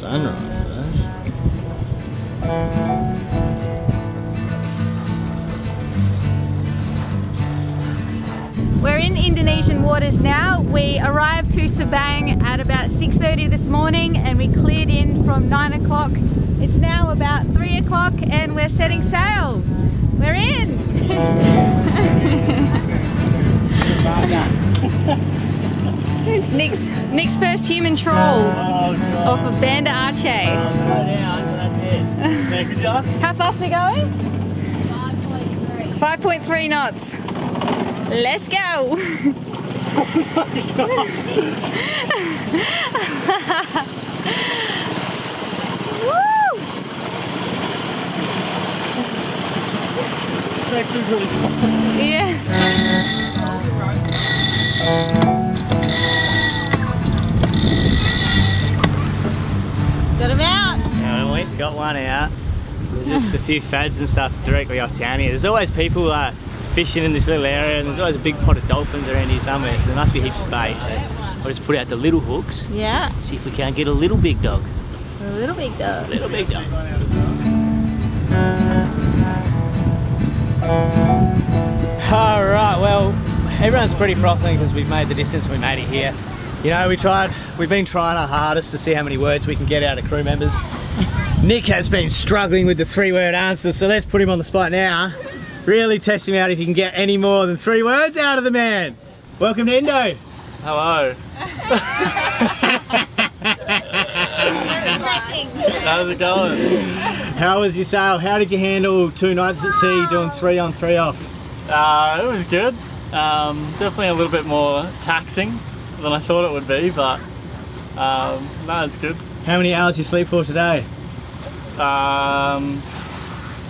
sunrise, though. We're in Indonesian waters now. We arrived to Sabang at about 6:30 this morning and we cleared in from 9 o'clock. It's now about 3 o'clock and we're setting sail. We're in! It's Nick's first human troll off of Banda Aceh. Slow down, that's it. Yeah, good job. How fast are we going? 5.3 knots. Let's go! Oh my God. Woo! It's actually really fun. Yeah. Got him out. Yeah, we got one out. There's just a few fads and stuff directly off town here. There's always people fishing in this little area, and there's always a big pot of dolphins around here somewhere, so there must be heaps of bait. So I'll just put out the little hooks. Yeah. See if we can't get a little big dog. A little big dog. A little big dog. Alright, well, everyone's pretty frothing because we've made the distance and we made it here. You know, we've been trying our hardest to see how many words we can get out of crew members. Nick has been struggling with the 3-word answers, so let's put him on the spot now. Really test him out if he can get any more than 3 words out of the man. Welcome to Indo. Hello. How's it going? How was your sail? How did you handle 2 nights at sea doing 3 on 3 off? It was good. Definitely a little bit more taxing than I thought it would be, but no, it's good. How many hours did you sleep for today? I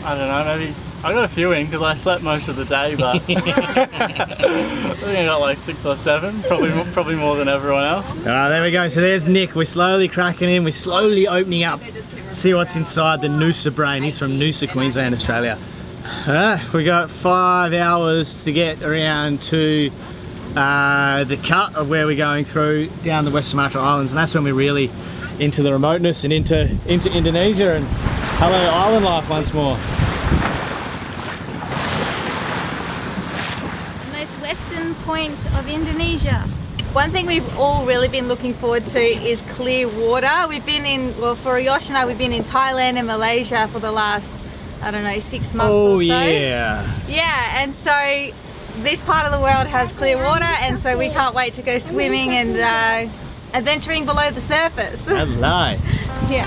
don't know, maybe I got a few in because I slept most of the day, but I think I got like 6 or 7, probably more than everyone else. There we go. So there's Nick. We're slowly cracking in. We're slowly opening up. See what's inside the Noosa brain. He's from Noosa, Queensland, Australia. We got 5 hours to get around to the cut of where we're going through down the West Sumatra Islands, and that's when we're really into the remoteness and into Indonesia and hello island life once more. Western point of Indonesia. One thing we've all really been looking forward to is clear water. We've been in, well, for Yosh and I, we've been in Thailand and Malaysia for the last, I don't know, 6 months or so. Yeah. Yeah, and so this part of the world has clear water, and so we can't wait to go swimming and adventuring below the surface. Hello. Yeah.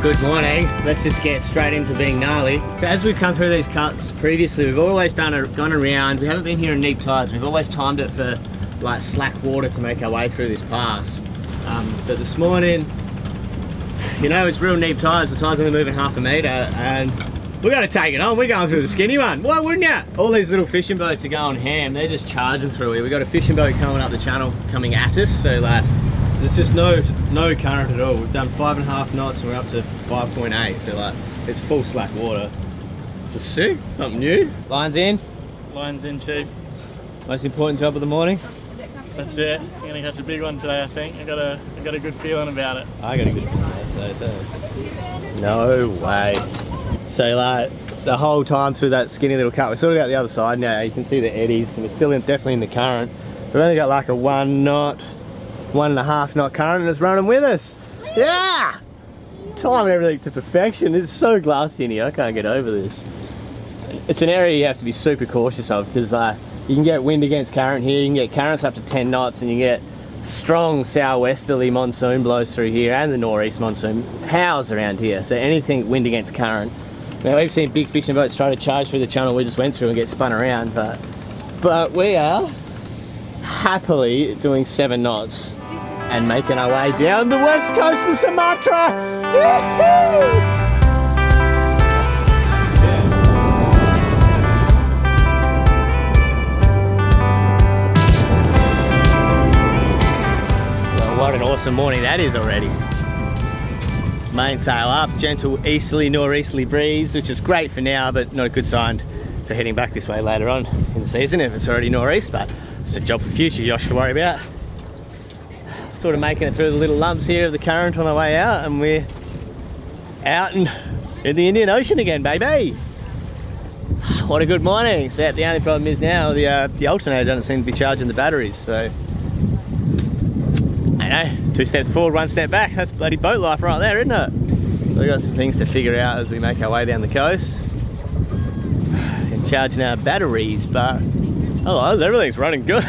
Good morning. Let's just get straight into being gnarly. So as we've come through these cuts previously, we've always gone around. We haven't been here in neap tides. We've always timed it for like slack water to make our way through this pass. But this morning, you know, it's real neap tides. The tide's only moving half a metre, and we're going to take it on. We're going through the skinny one. Why wouldn't you? All these little fishing boats are going ham. They're just charging through here. We've got a fishing boat coming up the channel, coming at us. So like, there's just no current at all. We've done 5.5 knots and we're up to 5.8. So like, it's full slack water. It's a sick, something new. Lines in. Lines in, chief. Most important job of the morning. That's it. I'm gonna catch a big one today, I think. I got a good feeling about it. I got a good feeling today too. No way. So like, the whole time through that skinny little cut, we're sort of out the other side now. You can see the eddies, and we're still definitely in the current. We've only got like a 1.5 knot current, and it's running with us. Yeah! Time and everything to perfection. It's so glassy in here, I can't get over this. It's an area you have to be super cautious of, because you can get wind against current here, you can get currents up to 10 knots, and you get strong southwesterly monsoon blows through here, and the northeast monsoon howls around here. So anything wind against current. Now we've seen big fishing boats try to charge through the channel we just went through and get spun around, but we are happily doing 7 knots and making our way down the west coast of Sumatra. Woo-hoo! What an awesome morning that is already. Mainsail up, gentle easterly, northeasterly breeze, which is great for now, but not a good sign for heading back this way later on in the season if it's already northeast, but it's a job for future Yosh to worry about. Sort of making it through the little lumps here of the current on our way out, and we're out in the Indian Ocean again, baby. What a good morning. So the only problem is now the alternator doesn't seem to be charging the batteries, so I know, 2 steps forward, 1 step back. That's bloody boat life right there, isn't it? So we've got some things to figure out as we make our way down the coast and charging our batteries, but otherwise everything's running good.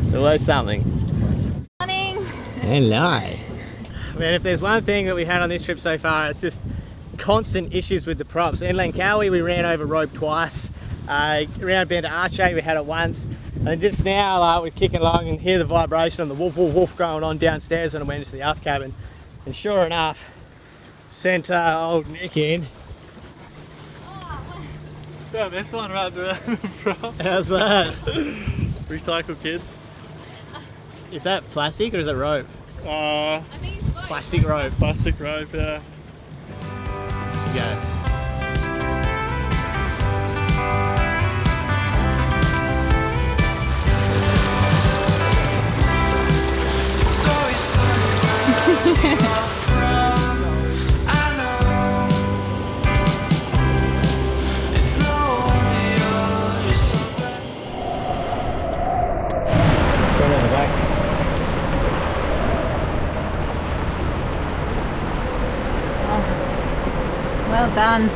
It's always something. Morning. Hello. Man, if there's one thing that we've had on this trip so far, it's just constant issues with the props. In Langkawi we ran over rope twice, around Banda Aceh we had it once, and just now we're kicking along and hear the vibration on the whoop whoop whoop going on downstairs when I went into the aft cabin, and sure enough sent old Nick in. Yeah, this one right there. How's that? Recycle kids. Is that plastic or is it rope? I think it's both. Plastic rope. Plastic rope, yeah. Yeah. Well done.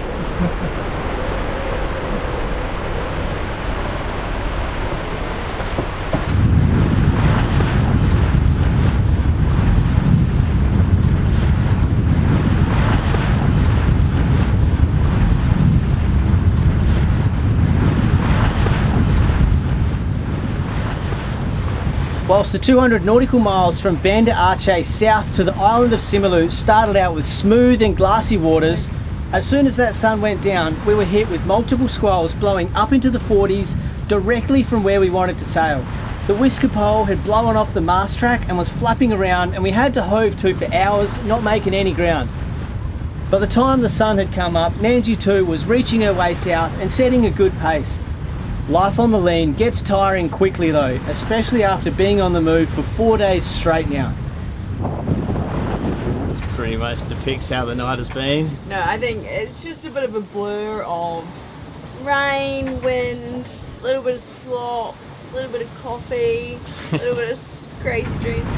Whilst the 200 nautical miles from Banda Aceh south to the island of Simelue started out with smooth and glassy waters, as soon as that sun went down, we were hit with multiple squalls blowing up into the 40s directly from where we wanted to sail. The whisker pole had blown off the mast track and was flapping around, and we had to hove to for hours, not making any ground. By the time the sun had come up, Nandji too was reaching her way south and setting a good pace. Life on the lean gets tiring quickly though, especially after being on the move for 4 days straight now. This pretty much depicts how the night has been. No, I think it's just a bit of a blur of rain, wind, a little bit of slop, a little bit of coffee, a little bit of crazy dreams.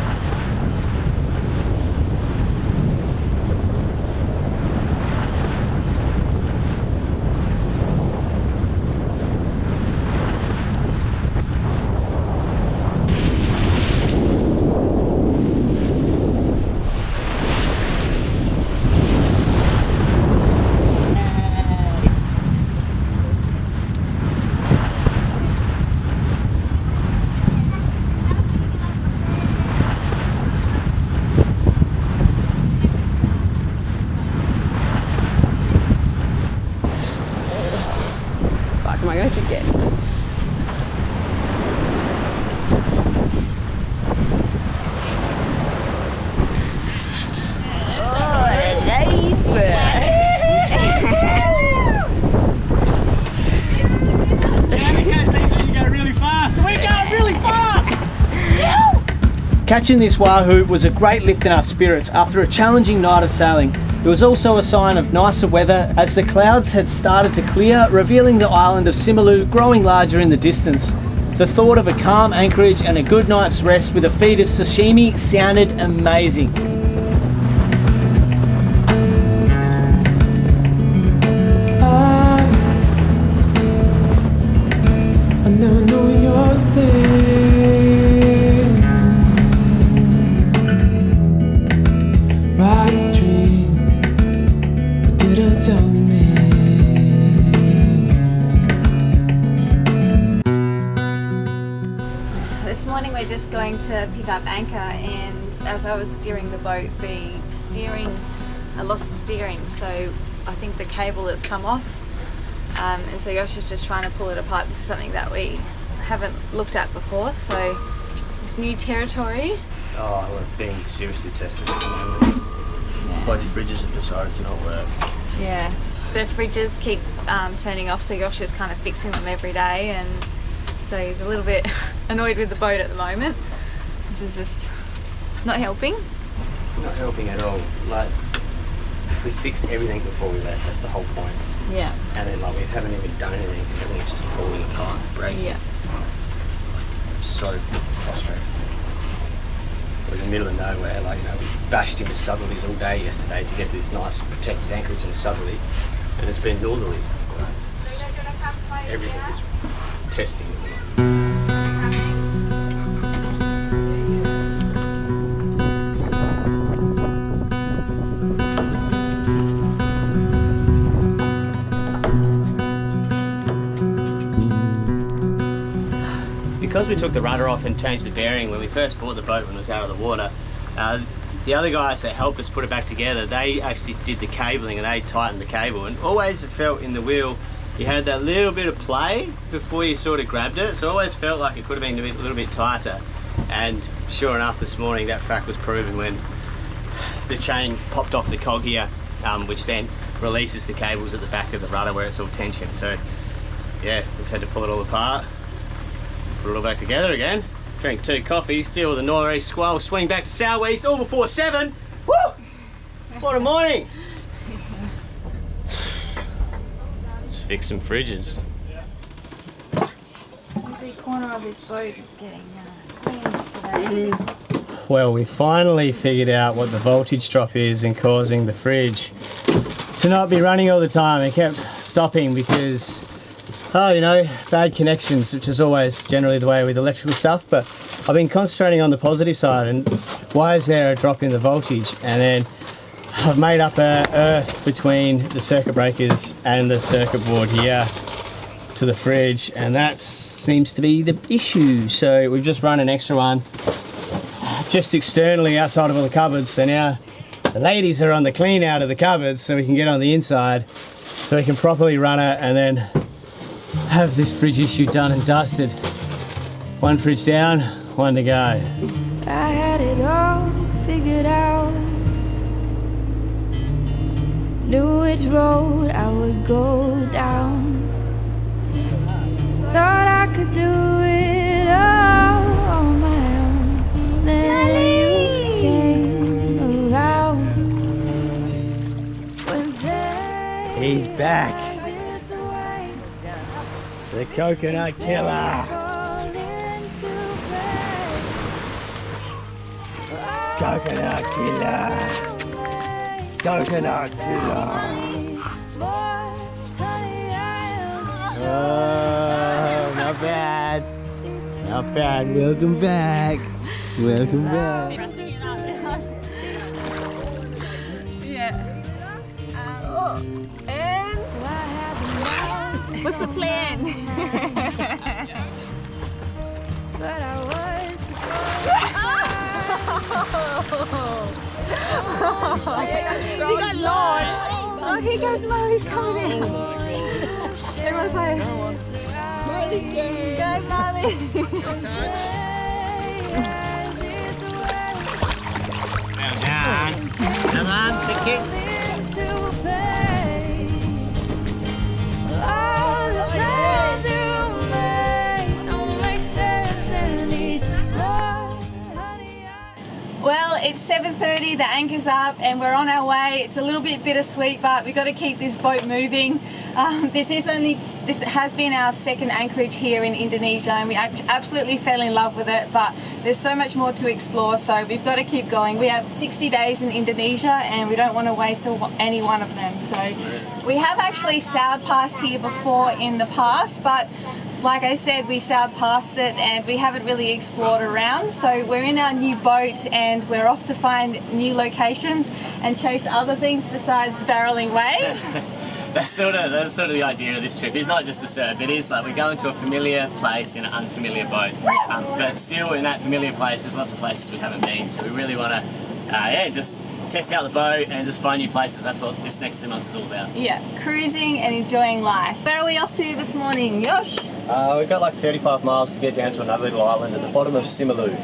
Am I going to get? Oh, nice one. You go really fast. We go really fast. Catching this wahoo was a great lift in our spirits after a challenging night of sailing. It was also a sign of nicer weather as the clouds had started to clear, revealing the island of Simelue growing larger in the distance. The thought of a calm anchorage and a good night's rest with a feed of sashimi sounded amazing. I never knew you're there. Right dream, but didn't tell me. This morning we're just going to pick up anchor, and as I was steering the boat, I lost the steering, so I think the cable has come off. And so Yosh is just trying to pull it apart. This is something that we haven't looked at before, so this new territory. Oh, we're being seriously tested at the moment. Both fridges have decided to not work. Yeah, the fridges keep turning off, so Josh is kind of fixing them every day, and so he's a little bit annoyed with the boat at the moment. This is just not helping. Not helping at all. Like, we fixed everything before we left, that's the whole point. Yeah. And then like we haven't even done anything, everything's just falling apart, breaking. Yeah. So frustrating. We're in the middle of nowhere, like, you know, we bashed into southerlies all day yesterday to get this nice protected anchorage in the southerly, and it's been northerly. Everything is testing. Because we took the rudder off and changed the bearing when we first bought the boat when it was out of the water, the other guys that helped us put it back together, they actually did the cabling and they tightened the cable, and always it felt in the wheel you had that little bit of play before you sort of grabbed it, so it always felt like it could have been a little bit tighter. And sure enough, this morning that fact was proven when the chain popped off the cog here, which then releases the cables at the back of the rudder where it's all tension. So yeah, we've had to pull it all apart, put it all back together again, drink 2 coffees, deal with the northeast squall, swing back to southeast all before 7. Woo! What a morning! Let's fix some fridges. Every corner of this boat is getting cleaned today. Well, we finally figured out what the voltage drop is in causing the fridge to not be running all the time. It kept stopping because, oh, you know, bad connections, which is always generally the way with electrical stuff, but I've been concentrating on the positive side, and why is there a drop in the voltage? And then I've made up a earth between the circuit breakers and the circuit board here to the fridge, and that seems to be the issue. So we've just run an extra one just externally outside of all the cupboards, so now the ladies are on the clean out of the cupboards so we can get on the inside so we can properly run it and then have this fridge issue done and dusted. One fridge down, one to go. I had it all figured out. Knew which road I would go down. Thought I could do it all on my own. Then you came around. When He's back. The coconut killer. Coconut killer. Coconut killer. Oh, not bad. Not bad. Welcome back. Welcome back. Yeah. And what's the plan? But I was She got lost. Oh, here goes Molly's coming in. Everyone's like, Molly's turn. Go, Molly. Well done. Come on, pick it. Well, it's 7:30, the anchor's up and we're on our way. It's a little bit bittersweet, but we've got to keep this boat moving. This has been our second anchorage here in Indonesia, and we absolutely fell in love with it, but there's so much more to explore, so we've got to keep going. We have 60 days in Indonesia and we don't want to waste any one of them. So we have actually sailed past here before in the past, but like I said, we sailed past it and we haven't really explored around. So we're in our new boat and we're off to find new locations and chase other things besides barreling waves. That's sort of the idea of this trip. It's not just to surf, it is like we're going to a familiar place in an unfamiliar boat. But still in that familiar place, there's lots of places we haven't been. So we really want to just test out the boat and just find new places. That's what this next 2 months is all about. Yeah, cruising and enjoying life. Where are we off to this morning, Yosh? We've got like 35 miles to get down to another little island at the bottom of Simelue.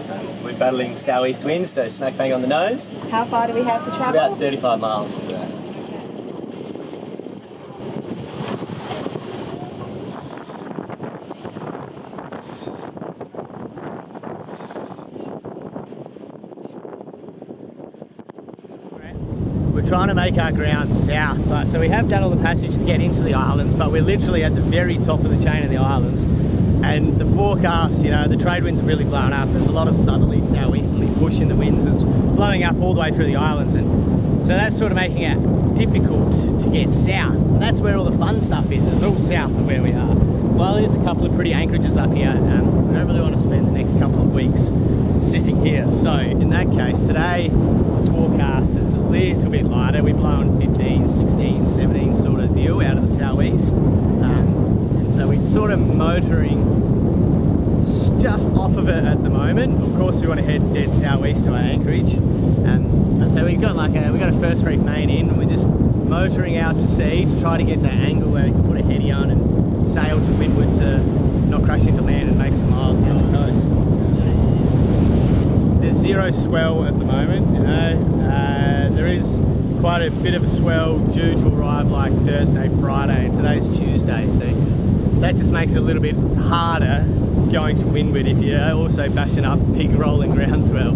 We're battling southeast winds, so smack bang on the nose. How far do we have to It's travel? about 35 miles today. We're trying to make our ground south, so we have done all the passage to get into the islands, but we're literally at the very top of the chain of the islands, and the forecast, you know, the trade winds have really blown up. There's a lot of southerly, southeasterly push in the winds that's blowing up all the way through the islands, and so that's sort of making it difficult to get south, and that's where all the fun stuff is. It's all south of where we are. Well, there's a couple of pretty anchorages up here, and we don't really want to spend the next couple of weeks sitting here. So in that case, today the forecast is a little bit lighter. We've blown 15, 16, 17 sort of deal out of the southeast, and so we're sort of motoring just off of it at the moment. Of course, we want to head dead southeast to our anchorage, and so we've got a first reef main in, and we're just motoring out to sea to try to get that angle where we can put a heady on and sail to windward to not crash into land and make some miles down the coast. There's zero swell at the moment, you know. There is quite a bit of a swell due to arrive like Thursday, Friday, and today's Tuesday, so that just makes it a little bit harder going to windward if you're also bashing up big rolling groundswell.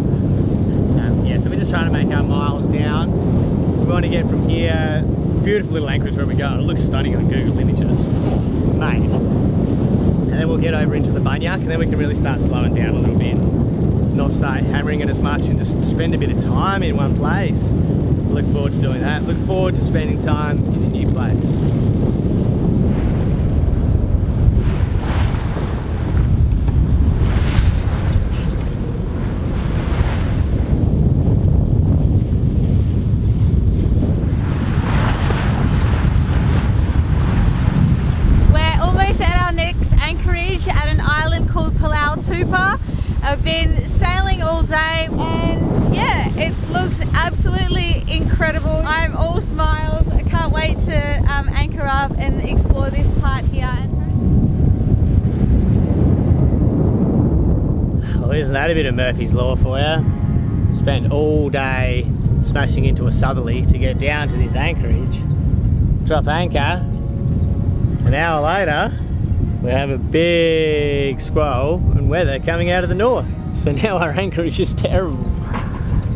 Yeah, so we're just trying to make our miles down. We want to get from here, beautiful little anchorage where we're going. It looks stunning on Google Images, mate. And then we'll get over into the Banyak, and then we can really start slowing down a little bit. Not start hammering it as much and just spend a bit of time in one place. Look forward to doing that. Look forward to spending time in a new place. We're almost at our next anchorage at an island called Pulau Tupa. I've been sailing all day, and yeah, it looks absolutely incredible. I'm all smiles. I can't wait to anchor up and explore this part here. Well, isn't that a bit of Murphy's Law for you? Spent all day smashing into a southerly to get down to this anchorage, drop anchor. An hour later, we have a big squall and weather coming out of the north. So now our anchorage is terrible.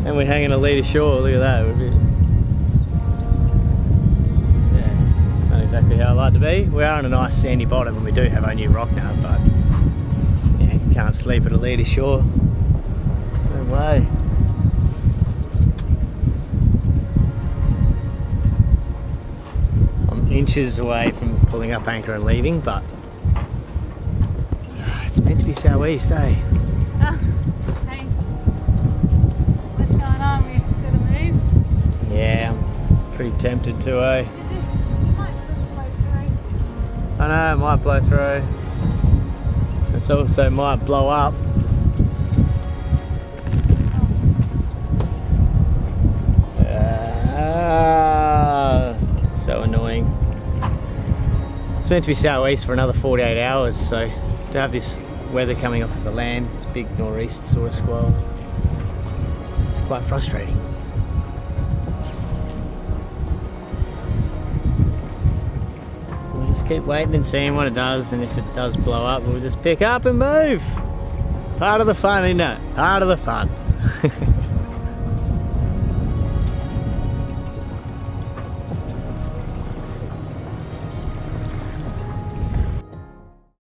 And we're hanging a lead ashore, look at that. Yeah, it's not exactly how I like to be. We are on a nice sandy bottom and we do have our new rock nut, but yeah, you can't sleep at a lead ashore. No way. I'm inches away from pulling up anchor and leaving, but it's meant to be southeast, eh? Oh, hey. What's going on? We gotta move? Yeah, I'm pretty tempted to, eh? It might just blow through. I know, it might blow through. It also might blow up. So annoying. It's meant to be southeast for another 48 hours, so to have this weather coming off of the land, this big nor'east sort of squall, it's quite frustrating. We'll just keep waiting and seeing what it does, and if it does blow up, we'll just pick up and move. Part of the fun, isn't it? Part of the fun.